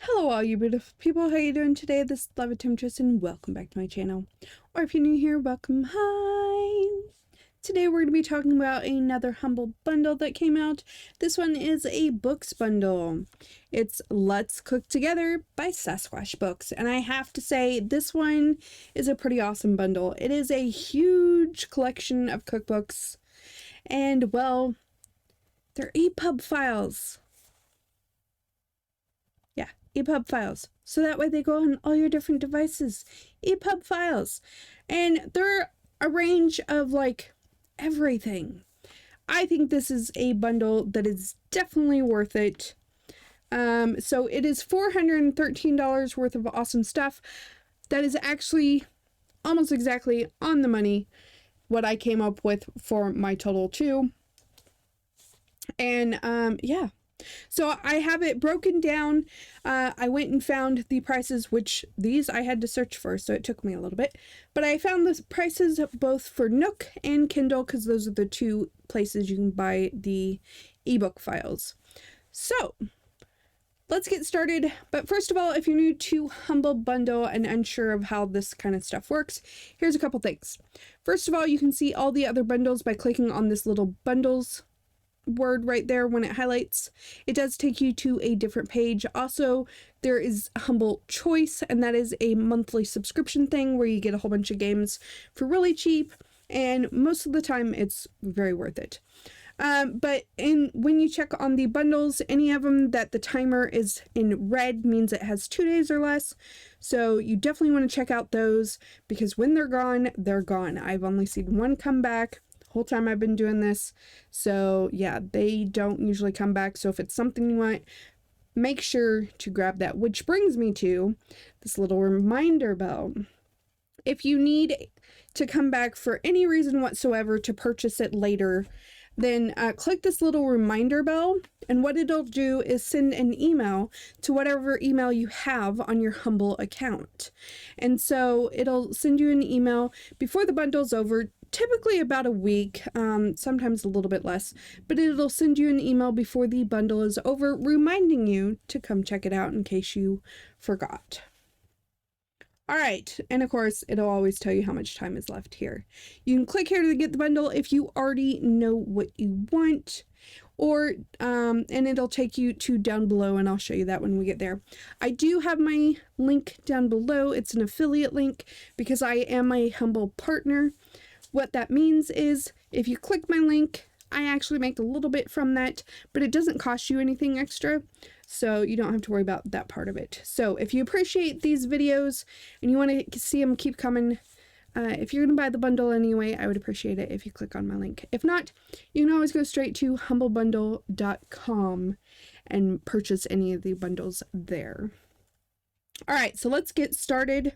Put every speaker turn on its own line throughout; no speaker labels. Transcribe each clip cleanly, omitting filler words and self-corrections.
Hello all you beautiful people, how you doing today? This is Love Temptress and welcome back to my channel. Or if you're new here, welcome, hi! Today we're going to be talking about another humble bundle that came out. This one is a books bundle. It's Let's Cook Together by Sasquatch Books. And I have to say, this one is a pretty awesome bundle. It is a huge collection of cookbooks. And well, they're EPUB files. EPUB files. So that way they go on all your different devices. EPUB files. And they're a range of like everything. I think this is a bundle that is definitely worth it. So it is $413 worth of awesome stuff. That is actually almost exactly on the money what I came up with for my total too. And yeah. So I have it broken down. I went and found the prices, which these I had to search for, so it took me a little bit. But I found the prices both for Nook and Kindle, because those are the two places you can buy the ebook files. So let's get started. But first of all, if you're new to Humble Bundle and unsure of how this kind of stuff works, here's a couple things. First of all, you can see all the other bundles by clicking on this little bundles word right there when it highlights. It does take you to a different page. Also, there is Humble Choice, and that is a monthly subscription thing where you get a whole bunch of games for really cheap, and most of the time it's very worth it. But when you check on the bundles, any of them that the timer is in red means it has 2 days or less. So you definitely want to check out those, because when they're gone, they're gone. I've only seen one come back whole time I've been doing this. So yeah, they don't usually come back. So if it's something you want, make sure to grab that. Which brings me to this little reminder bell. If you need to come back for any reason whatsoever to purchase it later, then click this little reminder bell, and what it'll do is send an email to whatever email you have on your Humble account. And so it'll send you an email before the bundle's over, typically about a week, sometimes a little bit less, but it'll send you an email before the bundle is over, reminding you to come check it out in case you forgot. All right, and of course, it'll always tell you how much time is left here. You can click here to get the bundle if you already know what you want, or, and it'll take you to down below, and I'll show you that when we get there. I do have my link down below. It's an affiliate link because I am a Humble partner. What that means is if you click my link, I actually make a little bit from that, but it doesn't cost you anything extra. So you don't have to worry about that part of it. So if you appreciate these videos and you want to see them keep coming, if you're going to buy the bundle anyway, I would appreciate it if you click on my link. If not, you can always go straight to humblebundle.com and purchase any of the bundles there. All right, so let's get started.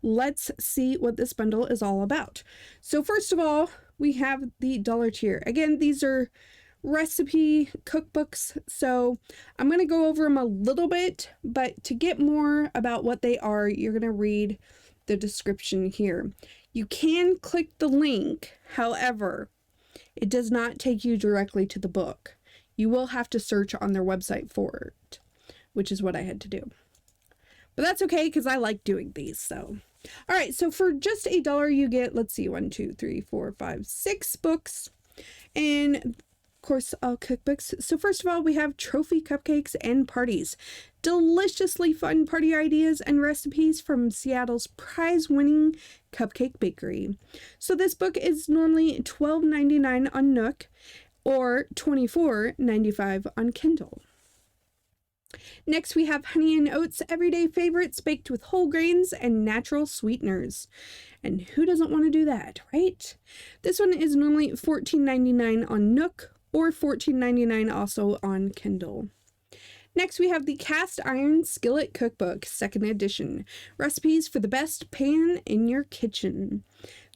Let's see what this bundle is all about. So first of all, we have the dollar tier. Again, these are recipe cookbooks, so I'm going to go over them a little bit, but to get more about what they are, you're going to read the description here. You can click the link, however, it does not take you directly to the book. You will have to search on their website for it, which is what I had to do. But that's okay, because I like doing these, so. All right, so for just $1, you get, let's see, 1, 2, 3, 4, 5, 6 books. And, of course, all cookbooks. So first of all, we have Trophy Cupcakes and Parties. Deliciously fun party ideas and recipes from Seattle's prize-winning cupcake bakery. So this book is normally $12.99 on Nook or $24.95 on Kindle. Next, we have Honey and Oats Everyday Favorites baked with whole grains and natural sweeteners. And who doesn't want to do that, right? This one is normally $14.99 on Nook or $14.99 also on Kindle. Next, we have the Cast Iron Skillet Cookbook, 2nd edition. Recipes for the best pan in your kitchen.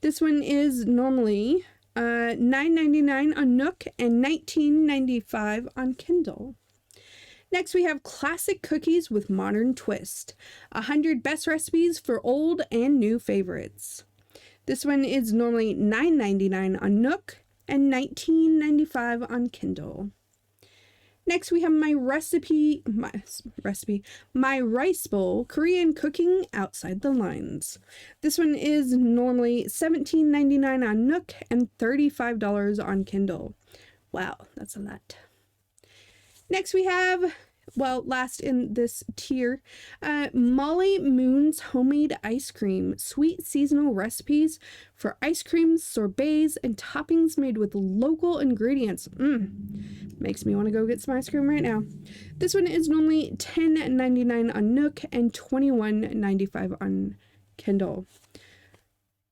This one is normally $9.99 on Nook and $19.95 on Kindle. Next, we have Classic Cookies with Modern Twist. 100 best recipes for old and new favorites. This one is normally $9.99 on Nook and $19.95 on Kindle. Next, we have my rice bowl, Korean cooking outside the lines. This one is normally $17.99 on Nook and $35 on Kindle. Wow, that's a lot. Next, we have, well, last in this tier, Molly Moon's Homemade Ice Cream, sweet seasonal recipes for ice creams, sorbets, and toppings made with local ingredients. Makes me want to go get some ice cream right now. This one is normally $10.99 on Nook and $21.95 on Kindle.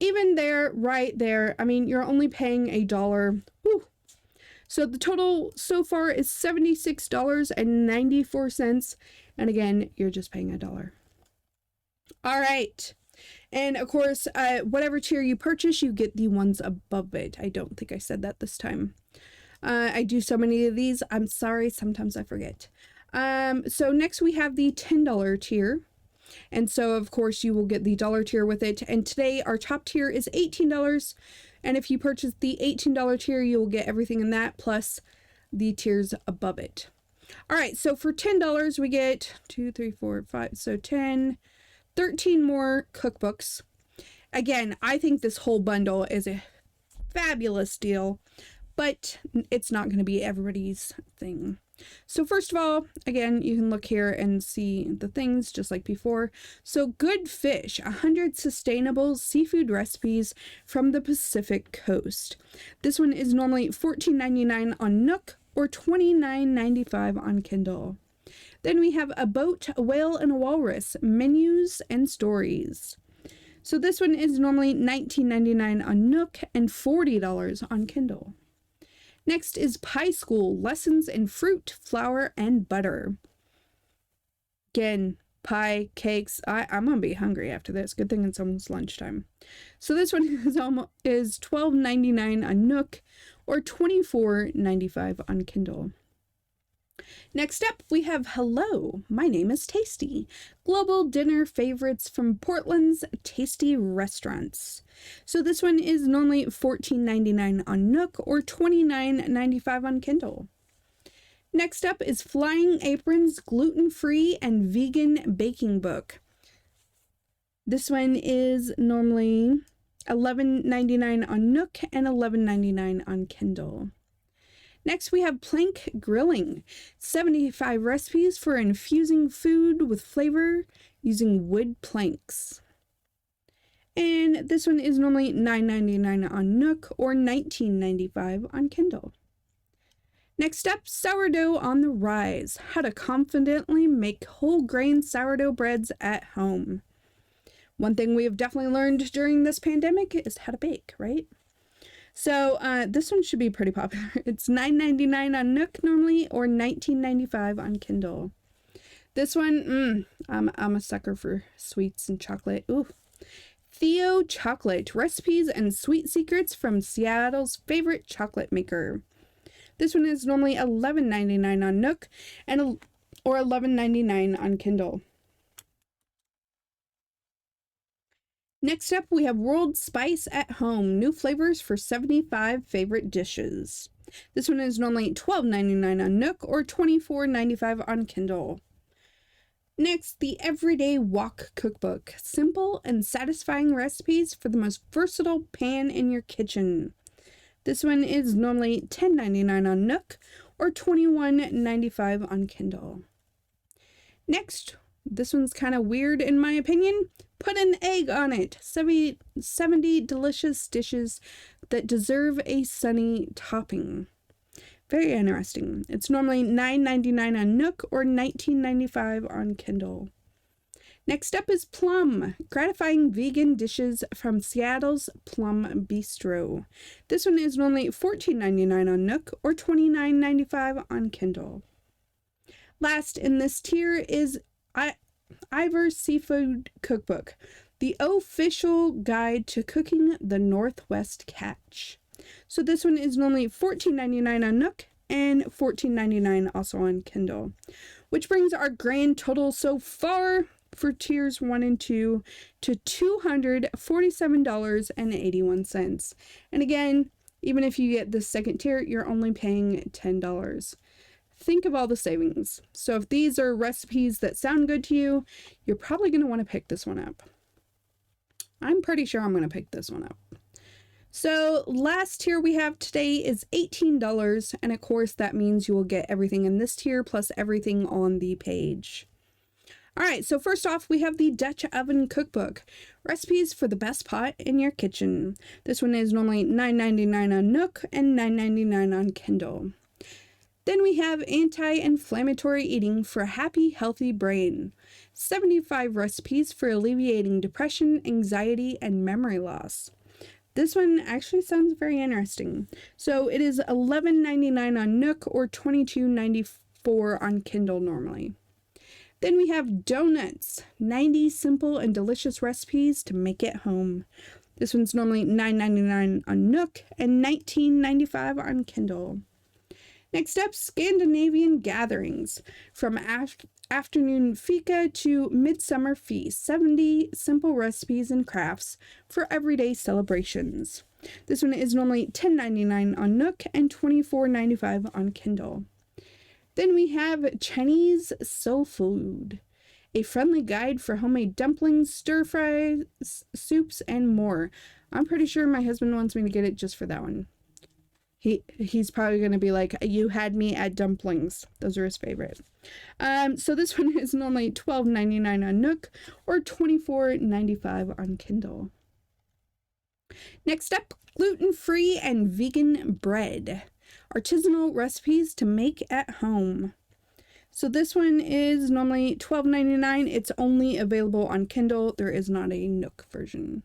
Even there, right there, I mean, you're only paying $1. Whew. So the total so far is $76.94. And again, you're just paying $1. All right. And of course, whatever tier you purchase, you get the ones above it. I don't think I said that this time. I do so many of these. I'm sorry. Sometimes I forget. So next we have the $10 tier. And so, of course, you will get the dollar tier with it. And today our top tier is $18. And if you purchase the $18 tier, you will get everything in that plus the tiers above it. All right, so for $10, we get 2, 3, 4, 5, so 10, 13 more cookbooks. Again, I think this whole bundle is a fabulous deal, but it's not going to be everybody's thing. So first of all, again, you can look here and see the things just like before. So Good Fish, 100 sustainable seafood recipes from the Pacific Coast. This one is normally $14.99 on Nook or $29.95 on Kindle. Then we have A Boat, a Whale, and a Walrus, menus and stories. So this one is normally $19.99 on Nook and $40 on Kindle. Next is Pie School, lessons in fruit, flour, and butter. Again, pie, cakes. I'm going to be hungry after this. Good thing it's almost lunchtime. So this one is $12.99 on Nook or $24.95 on Kindle. Next up, we have Hello, My Name is Tasty, global dinner favorites from Portland's tasty restaurants. So this one is normally $14.99 on Nook or $29.95 on Kindle. Next up is Flying Apron's Gluten-Free and Vegan Baking Book. This one is normally $11.99 on Nook and $11.99 on Kindle. Next, we have Plank Grilling, 75 recipes for infusing food with flavor using wood planks. And this one is normally $9.99 on Nook or $19.95 on Kindle. Next up, Sourdough on the Rise, how to confidently make whole grain sourdough breads at home. One thing we have definitely learned during this pandemic is how to bake, right? So this one should be pretty popular. It's $9.99 on Nook normally or $19.95 on Kindle. This one, I'm a sucker for sweets and chocolate. Ooh. Theo Chocolate, recipes and sweet secrets from Seattle's favorite chocolate maker. This one is normally $11.99 on Nook or $11.99 on Kindle. Next up, we have World Spice at Home, new flavors for 75 favorite dishes. This one is normally $12.99 on Nook or $24.95 on Kindle. Next, the Everyday Wok Cookbook, simple and satisfying recipes for the most versatile pan in your kitchen. This one is normally $10.99 on Nook or $21.95 on Kindle. Next, this one's kind of weird in my opinion. Put an egg on it. 70 delicious dishes that deserve a sunny topping. Very interesting. It's normally $9.99 on Nook or $19.95 on Kindle. Next up is Plum, gratifying vegan dishes from Seattle's Plum Bistro. This one is normally $14.99 on Nook or $29.95 on Kindle. Last in this tier is Ivor's Seafood Cookbook, the official guide to cooking the Northwest Catch. So this one is normally $14.99 on Nook and $14.99 also on Kindle, which brings our grand total so far for tiers 1 and 2 to $247.81. And again, even if you get the second tier, you're only paying $10. think of all the savings. So if these are recipes that sound good to you, you're probably going to want to pick this one up. I'm pretty sure I'm going to pick this one up. So last tier we have today is $18, and of course that means you will get everything in this tier plus everything on the page. All right, so first off, we have the Dutch Oven Cookbook, recipes for the best pot in your kitchen. This one is normally $9.99 on Nook and $9.99 on Kindle. Then we have Anti-Inflammatory Eating for a Happy, Healthy Brain, 75 recipes for alleviating depression, anxiety, and memory loss. This one actually sounds very interesting. So it is $11.99 on Nook or $22.94 on Kindle normally. Then we have Doughnuts, 90 simple and delicious recipes to make at home. This one's normally $9.99 on Nook and $19.95 on Kindle. Next up, Scandinavian Gatherings, from afternoon fika to midsummer feast, 70 simple recipes and crafts for everyday celebrations. This one is normally $10.99 on Nook and $24.95 on Kindle. Then we have Chinese Soul Food, a friendly guide for homemade dumplings, stir-fry soups, and more. I'm pretty sure my husband wants me to get it just for that one. He's probably going to be like, you had me at dumplings. Those are his favorite. So this one is normally $12.99 on Nook or $24.95 on Kindle. Next up, Gluten-Free and Vegan Bread, artisanal recipes to make at home. So this one is normally $12.99. It's only available on Kindle. There is not a Nook version.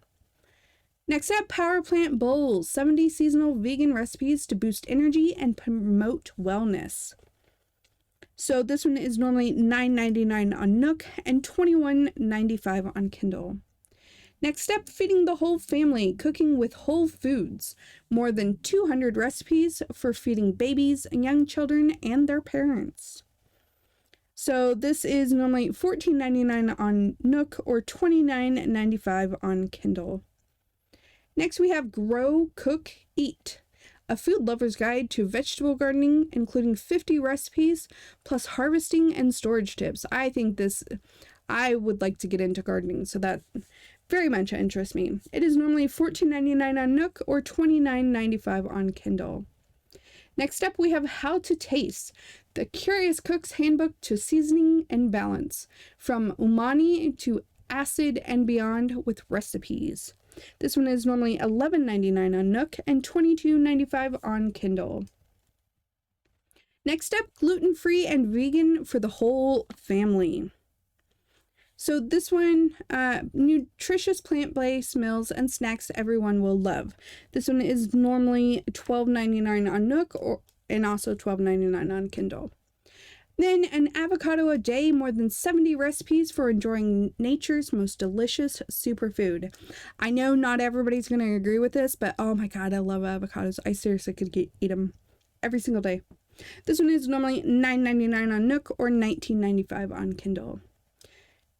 Next up, Power Plant Bowls, 70 seasonal vegan recipes to boost energy and promote wellness. So this one is normally $9.99 on Nook and $21.95 on Kindle. Next up, Feeding the Whole Family, cooking with whole foods. More than 200 recipes for feeding babies and young children and their parents. So this is normally $14.99 on Nook or $29.95 on Kindle. Next, we have Grow, Cook, Eat, a food lover's guide to vegetable gardening, including 50 recipes, plus harvesting and storage tips. I would like to get into gardening, so that very much interests me. It is normally $14.99 on Nook or $29.95 on Kindle. Next up, we have How to Taste, the Curious Cook's Handbook to Seasoning and Balance, from umami to acid and beyond with recipes. This one is normally $11.99 on Nook and $22.95 on Kindle. Next up, Gluten-Free and Vegan for the Whole Family. So this one, nutritious plant-based meals and snacks everyone will love. This one is normally $12.99 on Nook and also $12.99 on Kindle. Then an avocado a day, more than 70 recipes for enjoying nature's most delicious superfood. I know not everybody's going to agree with this, but oh my god, I love avocados. I seriously could eat them every single day. This one is normally $9.99 on Nook or $19.95 on Kindle.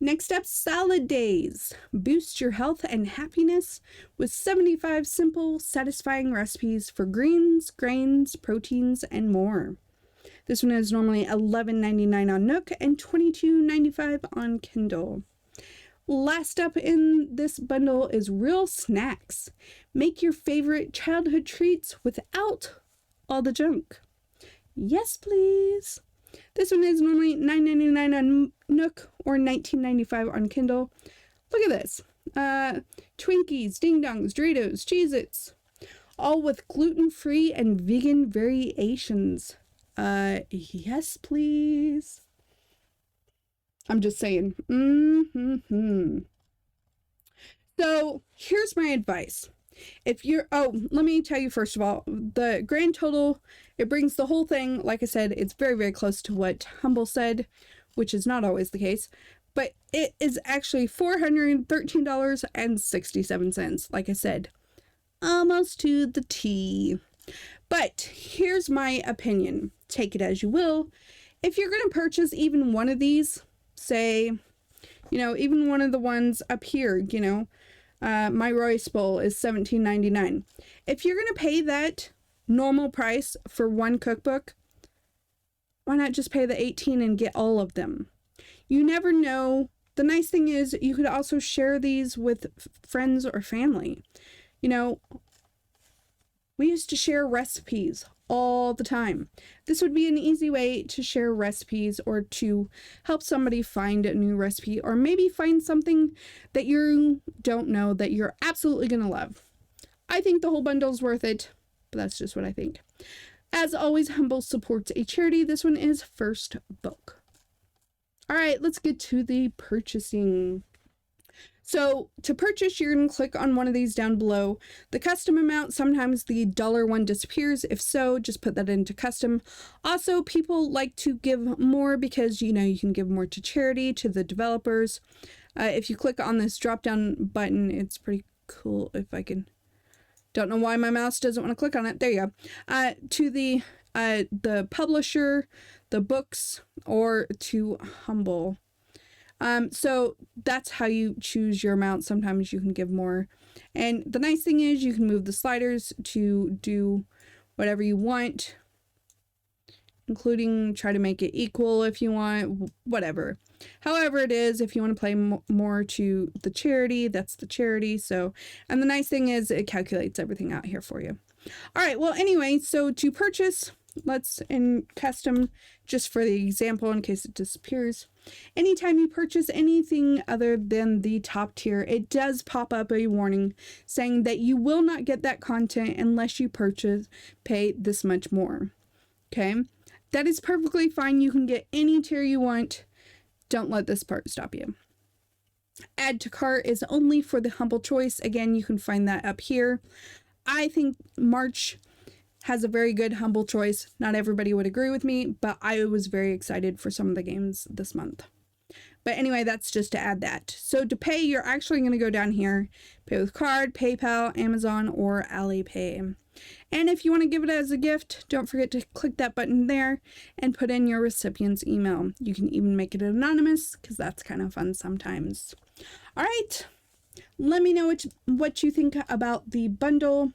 Next up, Salad Days. Boost your health and happiness with 75 simple, satisfying recipes for greens, grains, proteins, and more. This one is normally $11.99 on Nook and $22.95 on Kindle. Last up in this bundle is Real Snacks. Make your favorite childhood treats without all the junk. Yes, please. This one is normally $9.99 on Nook or $19.95 on Kindle. Look at this. Twinkies, Ding Dongs, Doritos, Cheez-Its. All with gluten-free and vegan variations. Yes, please. I'm just saying. So, here's my advice. Let me tell you first of all, the grand total, it brings the whole thing, like I said, it's very, very close to what Humble said, which is not always the case, but it is actually $413.67, like I said. Almost to the T. But here's my opinion. Take it as you will. If you're going to purchase even one of these, say, even one of the ones up here, my rice bowl is $17.99. If you're going to pay that normal price for one cookbook, why not just pay the $18 and get all of them? You never know. The nice thing is you could also share these with friends or family. You know, we used to share recipes all the time. This would be an easy way to share recipes or to help somebody find a new recipe, or maybe find something that you don't know that you're absolutely going to love. I think the whole bundle is worth it, but that's just what I think. As always, Humble supports a charity. This one is First Book. All right, let's get to the purchasing. So to purchase, you're going to click on one of these down below. The custom amount, sometimes the $1 one disappears. If so, just put that into custom. Also, people like to give more because, you know, you can give more to charity, to the developers. If you click on this drop down button, it's pretty cool. If I can, don't know why my mouse doesn't want to click on it. There you go. To the publisher, the books, or to Humble. So that's how you choose your amount. Sometimes you can give more. And the nice thing is you can move the sliders to do whatever you want, including try to make it equal if you want, whatever. However it is, if you want to play more to the charity, that's the charity. So, and the nice thing is it calculates everything out here for you. All right. Well, anyway, so to purchase, let's in custom, just for the example in case it disappears. Anytime you purchase anything other than the top tier, it does pop up a warning saying that you will not get that content unless you pay this much more. Okay, that is perfectly fine. You can get any tier you want. Don't let this part stop you. Add to cart is only for the Humble choice. Again, you can find that up here. I think March has a very good Humble choice. Not everybody would agree with me, but I was very excited for some of the games this month. But anyway, that's just to add that. So to pay, you're actually going to go down here, pay with card, PayPal, Amazon, or Alipay. And if you want to give it as a gift, don't forget to click that button there and put in your recipient's email. You can even make it anonymous because that's kind of fun sometimes. All right, let me know what you think about the bundle.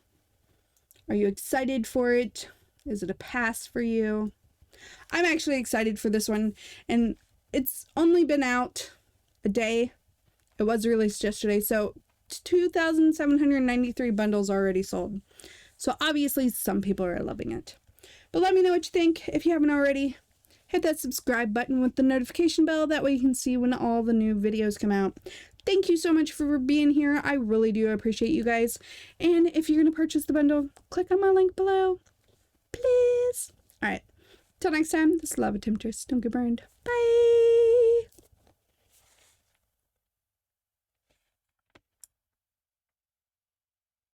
Are you excited for it? Is it a pass for you? I'm actually excited for this one, and it's only been out a day. It was released yesterday, so 2,793 bundles already sold. So obviously some people are loving it. But let me know what you think. If you haven't already, hit that subscribe button with the notification bell. That way you can see when all the new videos come out. Thank you so much for being here. I really do appreciate you guys. And if you're going to purchase the bundle, click on my link below, please. All right. Till next time, this is Lava Temptress. Don't get burned. Bye.